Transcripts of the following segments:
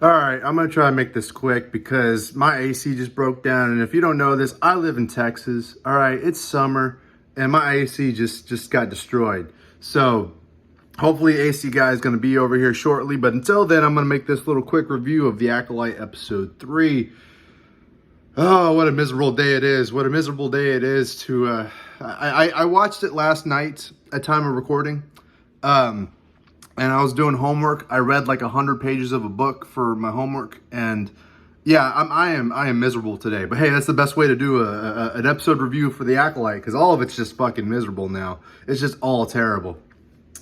All right, I'm gonna try to make this quick because my AC just broke down. And if you don't know this, I live in Texas. All right, it's summer and my AC just got destroyed. So hopefully AC guy is gonna be over here shortly. But until then, I'm gonna make this little quick review of the Acolyte episode 3. Oh, what a miserable day it is. What a miserable day it is to, I watched it last night at time of recording. And I was doing homework. I read like 100 pages of a book for my homework, and yeah, I am miserable today. But hey, that's the best way to do an episode review for the Acolyte, because all of it's just fucking miserable now. It's just all terrible.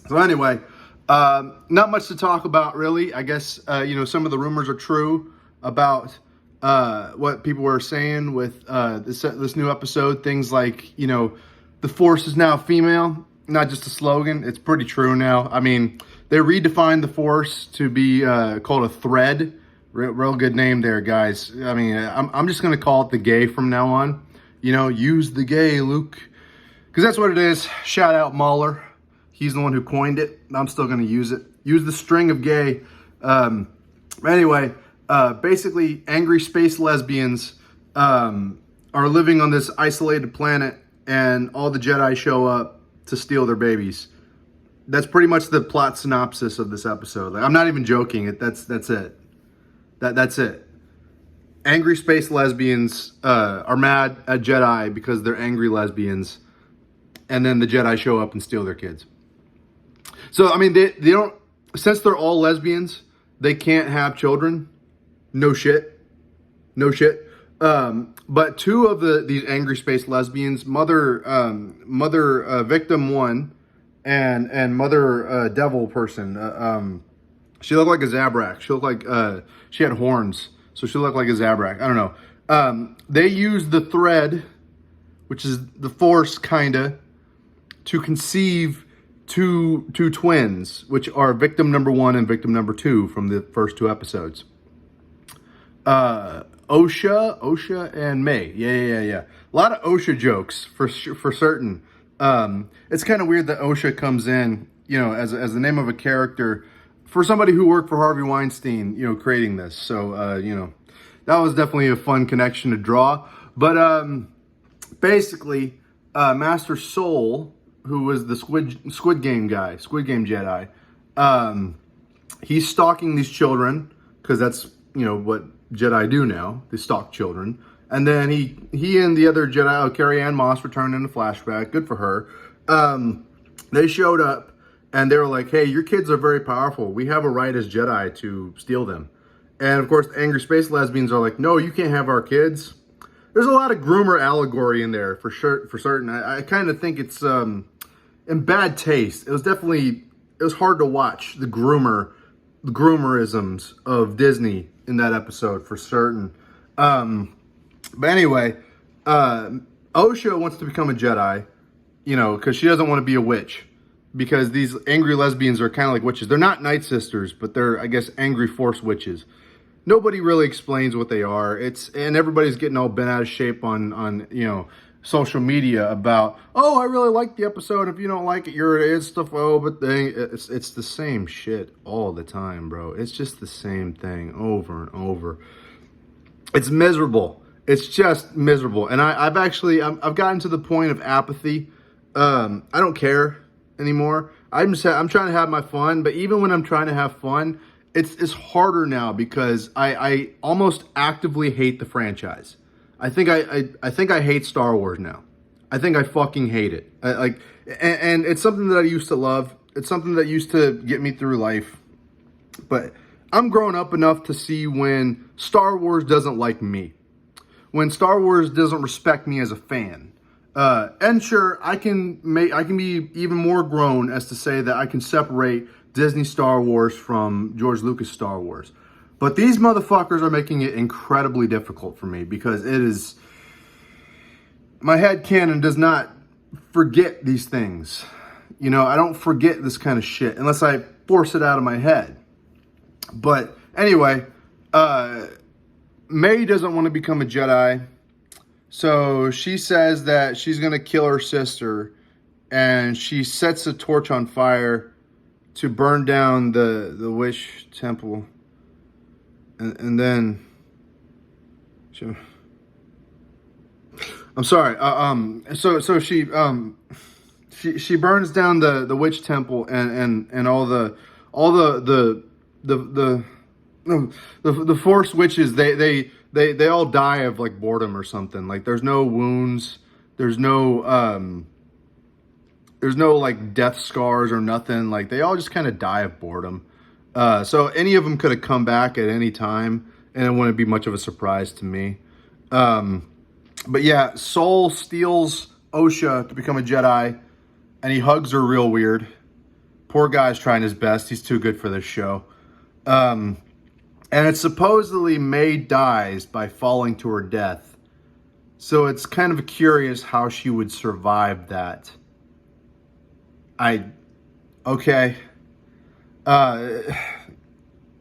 So anyway, not much to talk about really. I guess some of the rumors are true about what people were saying with this new episode. Things like the Force is now female, not just a slogan. It's pretty true now. I mean, they redefined the Force to be called a thread. Real good name there, guys. I mean, I'm just going to call it the gay from now on. Use the gay, Luke. Because that's what it is. Shout out Mahler. He's the one who coined it. I'm still going to use it. Use the string of gay. Anyway, basically, angry space lesbians are living on this isolated planet, and all the Jedi show up to steal their babies. That's pretty much the plot synopsis of this episode. Like, I'm not even joking. That's it. That's it. Angry space lesbians are mad at Jedi because they're angry lesbians, and then the Jedi show up and steal their kids. So I mean, they don't. Since they're all lesbians, they can't have children. No shit. But two of these angry space lesbians, mother victim 1. And mother devil person. She looked like a Zabrak. She looked like she had horns, so she looked like a Zabrak. I don't know. They used the thread, which is the Force, kinda, to conceive two twins, which are victim number 1 and victim number 2 from the first 2 episodes. Osha and May. Yeah. A lot of Osha jokes for certain. It's kind of weird that Osha comes in, as the name of a character for somebody who worked for Harvey Weinstein, creating this. So, that was definitely a fun connection to draw. But basically, Master Soul, who was the Squid Game guy, Squid Game Jedi, he's stalking these children because that's what Jedi do now. They stalk children. And then he and the other Jedi, Carrie Ann Moss, returned in a flashback. Good for her. They showed up, and they were like, hey, your kids are very powerful. We have a right as Jedi to steal them. And, of course, the angry space lesbians are like, no, you can't have our kids. There's a lot of groomer allegory in there, for certain. I kind of think it's in bad taste. It was hard to watch the groomerisms of Disney in that episode, for certain. But anyway, Osha wants to become a Jedi, because she doesn't want to be a witch. Because these angry lesbians are kind of like witches. They're not Night Sisters, but they're, I guess, angry Force witches. Nobody really explains what they are. And everybody's getting all bent out of shape on social media about, oh, I really like the episode. If you don't like it, you're an instaphobe. But it's the same shit all the time, bro. It's just the same thing over and over. It's miserable. It's just miserable. And I've gotten to the point of apathy. I don't care anymore. I'm trying to have my fun, but even when I'm trying to have fun, it's harder now because I almost actively hate the franchise. I think I hate Star Wars now. I think I fucking hate it. And it's something that I used to love. It's something that used to get me through life. But I'm grown up enough to see when Star Wars doesn't like me. When Star Wars doesn't respect me as a fan. And sure, I can be even more grown as to say that I can separate Disney Star Wars from George Lucas Star Wars. But these motherfuckers are making it incredibly difficult for me because my head canon does not forget these things. I don't forget this kind of shit unless I force it out of my head. But anyway, May doesn't want to become a Jedi. So she says that she's going to kill her sister, and she sets a torch on fire to burn down the Wish Temple. and then I'm sorry. So she burns down the witch temple and the no, the force witches. They all die of like boredom or something. Like there's no wounds. There's no like death scars or nothing. Like they all just kind of die of boredom. So any of them could have come back at any time, and it wouldn't be much of a surprise to me. But yeah, Sol steals Osha to become a Jedi, and he hugs her real weird. Poor guy's trying his best. He's too good for this show. And it's supposedly May dies by falling to her death. So it's kind of curious how she would survive that. Okay.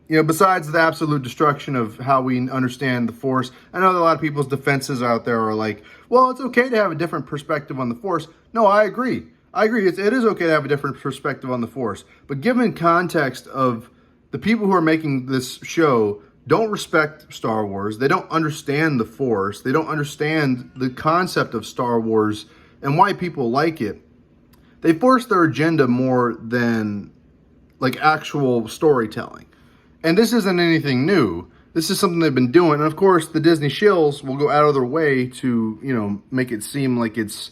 Besides the absolute destruction of how we understand the Force, I know that a lot of people's defenses out there are like, well, it's okay to have a different perspective on the Force. No, I agree. It is okay to have a different perspective on the Force. But given context of the people who are making this show don't respect Star Wars, they don't understand the Force, they don't understand the concept of Star Wars and why people like it. They force their agenda more than like actual storytelling. And this isn't anything new. This is something they've been doing. And of course, the Disney shills will go out of their way to, make it seem like it's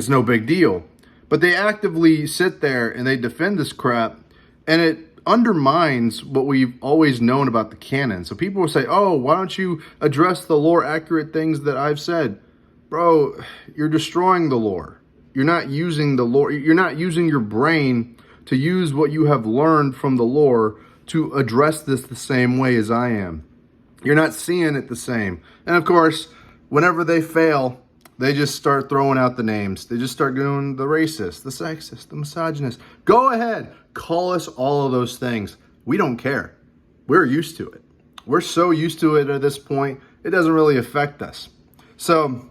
no big deal. But they actively sit there and they defend this crap, and it undermines what we've always known about the canon. So people will say, oh, why don't you address the lore accurate things that I've said? Bro, you're destroying the lore. You're not using the lore. You're not using your brain to use what you have learned from the lore to address this the same way as I am. You're not seeing it the same. And of course, whenever they fail, they just start throwing out the names. They just start doing the racist, the sexist, the misogynist. Go ahead. Call us all of those things. We don't care. We're used to it. We're so used to it at this point, it doesn't really affect us. So,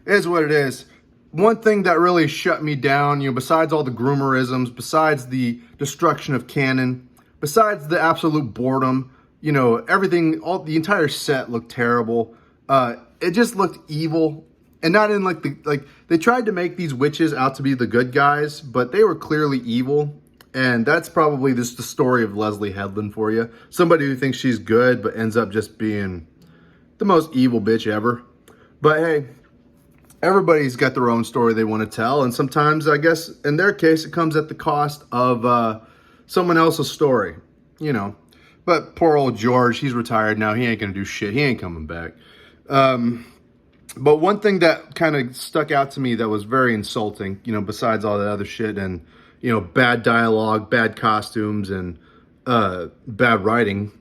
it is what it is. One thing that really shut me down, besides all the groomerisms, besides the destruction of canon, besides the absolute boredom, everything, the entire set looked terrible. It just looked evil. And not in they tried to make these witches out to be the good guys, but they were clearly evil. And that's probably just the story of Leslie Headland for you. Somebody who thinks she's good, but ends up just being the most evil bitch ever. But hey, everybody's got their own story they want to tell. And sometimes, I guess, in their case, it comes at the cost of someone else's story, But poor old George, he's retired now. He ain't going to do shit. He ain't coming back. But one thing that kind of stuck out to me that was very insulting, besides all that other shit and, bad dialogue, bad costumes, and bad writing,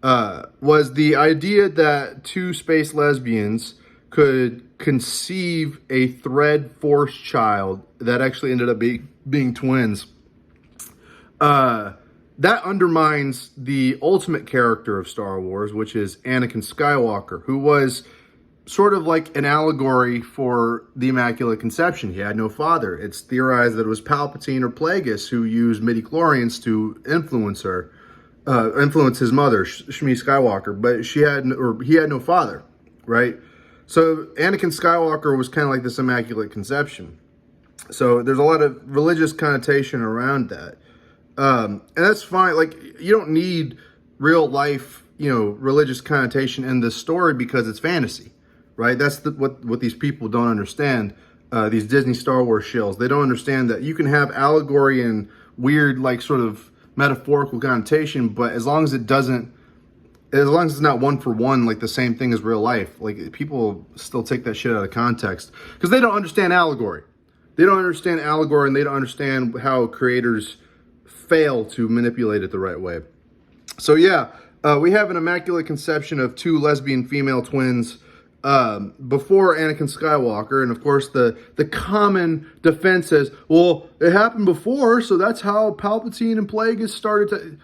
was the idea that two space lesbians could conceive a thread force child that actually ended up being twins. That undermines the ultimate character of Star Wars, which is Anakin Skywalker, who was sort of like an allegory for the Immaculate Conception. He had no father. It's theorized that it was Palpatine or Plagueis who used midichlorians to influence his mother, Shmi Skywalker, but he had no father, right? So Anakin Skywalker was kind of like this Immaculate Conception. So there's a lot of religious connotation around that. And that's fine. Like, you don't need real life, religious connotation in this story because it's fantasy, right? That's what these people don't understand. These Disney Star Wars shills, they don't understand that you can have allegory and weird, like, sort of metaphorical connotation, but as long as it's not one for one, like the same thing as real life, like people still take that shit out of context because they don't understand allegory. They don't understand allegory, and they don't understand how creators fail to manipulate it the right way. So yeah, we have an Immaculate Conception of two lesbian female twins before Anakin Skywalker, and of course the common defense is, well, it happened before, so that's how Palpatine and Plagueis started to.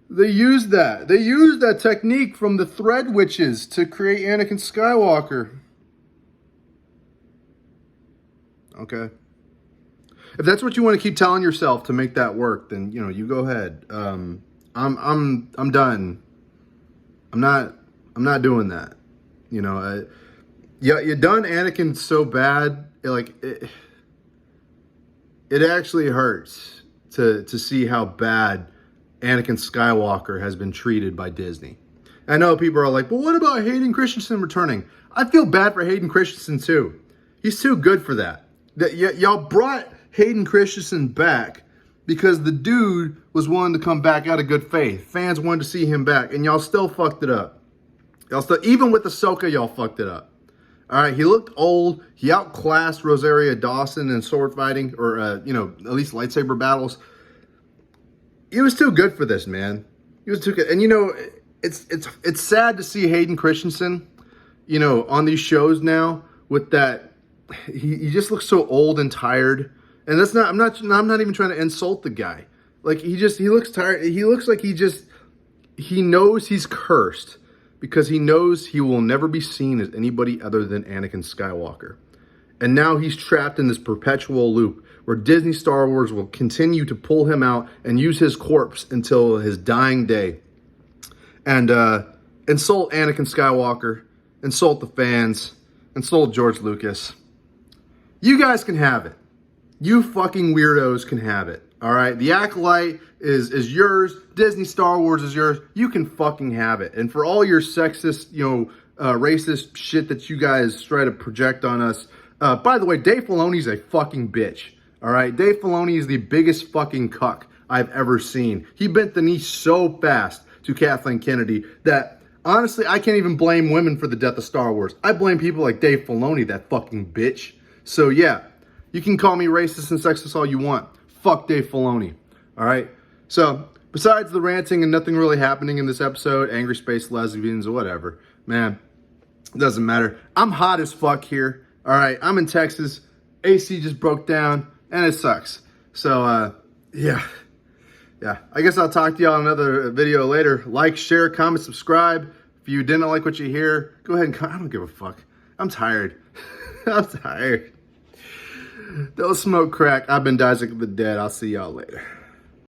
They used that technique from the Thread Witches to create Anakin Skywalker. Okay. If that's what you want to keep telling yourself to make that work, then you go ahead. I'm done. I'm not doing that. You know, yeah, you done Anakin so bad, it actually hurts to see how bad Anakin Skywalker has been treated by Disney. I know people are like, but what about Hayden Christensen returning? I feel bad for Hayden Christensen too. He's too good for that. Y'all brought Hayden Christensen back because the dude was willing to come back out of good faith. Fans wanted to see him back, and y'all still fucked it up. Even with Ahsoka, y'all fucked it up. All right, he looked old. He outclassed Rosario Dawson in sword fighting, or at least lightsaber battles. He was too good for this, man. He was too good, and it's sad to see Hayden Christensen, on these shows now with that. He just looks so old and tired, and that's not. I'm not even trying to insult the guy. Like he looks tired. He looks like he knows he's cursed because he knows he will never be seen as anybody other than Anakin Skywalker. And now he's trapped in this perpetual loop where Disney Star Wars will continue to pull him out and use his corpse until his dying day. And insult Anakin Skywalker, insult the fans, insult George Lucas. You guys can have it. You fucking weirdos can have it. All right? The Acolyte is yours. Disney Star Wars is yours. You can fucking have it. And for all your sexist, racist shit that you guys try to project on us, by the way, Dave Filoni's a fucking bitch. All right? Dave Filoni is the biggest fucking cuck I've ever seen. He bent the knee so fast to Kathleen Kennedy that, honestly, I can't even blame women for the death of Star Wars. I blame people like Dave Filoni, that fucking bitch. So, yeah, you can call me racist and sexist all you want. Fuck Dave Filoni. All right? So, besides the ranting and nothing really happening in this episode, angry space lesbians or whatever, man, it doesn't matter. I'm hot as fuck here. All right? I'm in Texas. AC just broke down, and it sucks. So, yeah. I guess I'll talk to y'all in another video later. Like, share, comment, subscribe. If you didn't like what you hear, go ahead and I don't give a fuck. I'm tired. I'm tired. Don't smoke crack. I've been Isaac of the Dead. I'll see y'all later.